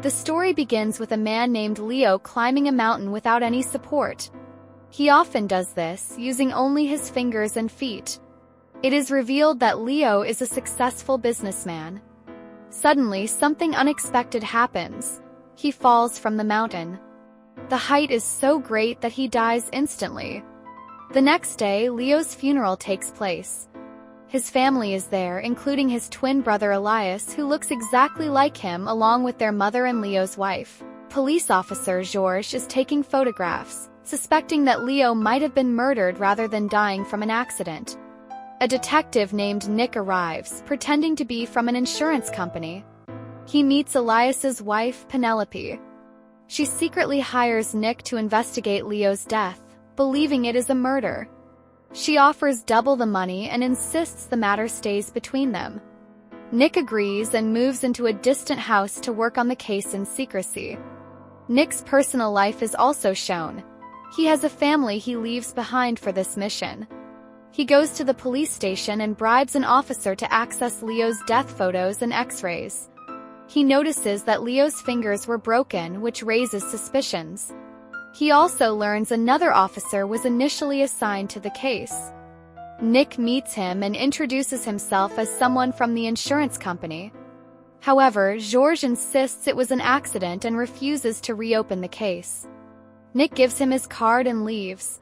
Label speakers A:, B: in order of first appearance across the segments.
A: The story begins with a man named Leo climbing a mountain without any support. He often does this, using only his fingers and feet. It is revealed that Leo is a successful businessman. Suddenly, something unexpected happens. He falls from the mountain. The height is so great that he dies instantly. The next day, Leo's funeral takes place. His family is there, including his twin brother Elias, who looks exactly like him, along with their mother and Leo's wife. Police officer Georges is taking photographs, suspecting that Leo might have been murdered rather than dying from an accident. A detective named Nick arrives, pretending to be from an insurance company. He meets Elias's wife, Penelope. She secretly hires Nick to investigate Leo's death, believing it is a murder. She offers double the money and insists the matter stays between them. Nick agrees and moves into a distant house to work on the case in secrecy. Nick's personal life is also shown. He has a family he leaves behind for this mission. He goes to the police station and bribes an officer to access Leo's death photos and x-rays. He notices that Leo's fingers were broken, which raises suspicions. He also learns another officer was initially assigned to the case. Nick meets him and introduces himself as someone from the insurance company. However, Georges insists it was an accident and refuses to reopen the case. Nick gives him his card and leaves.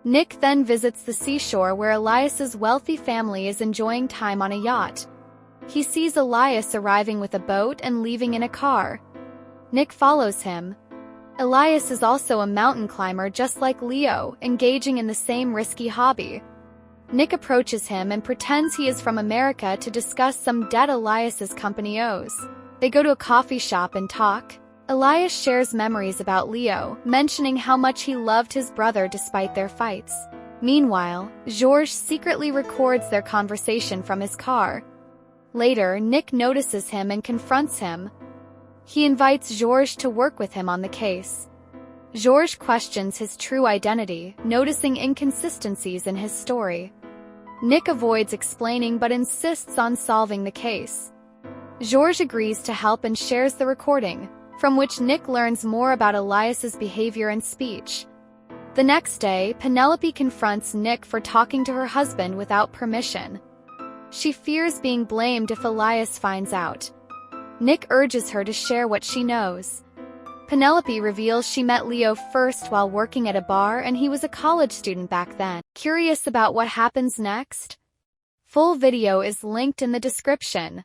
A: Nick then visits the seashore where Elias's wealthy family is enjoying time on a yacht. He sees Elias arriving with a boat and leaving in a car. Nick follows him. Elias is also a mountain climber just like Leo, engaging in the same risky hobby. Nick approaches him and pretends he is from America to discuss some debt Elias's company owes. They go to a coffee shop and talk. Elias shares memories about Leo, mentioning how much he loved his brother despite their fights. Meanwhile, Georges secretly records their conversation from his car. Later, Nick notices him and confronts him. He invites Georges to work with him on the case. Georges questions his true identity, noticing inconsistencies in his story. Nick avoids explaining but insists on solving the case. Georges agrees to help and shares the recording, from which Nick learns more about Elias's behavior and speech. The next day, Penelope confronts Nick for talking to her husband without permission. She fears being blamed if Elias finds out. Nick urges her to share what she knows. Penelope reveals she met Leo first while working at a bar and he was a college student back then. Curious about what happens next? Full video is linked in the description.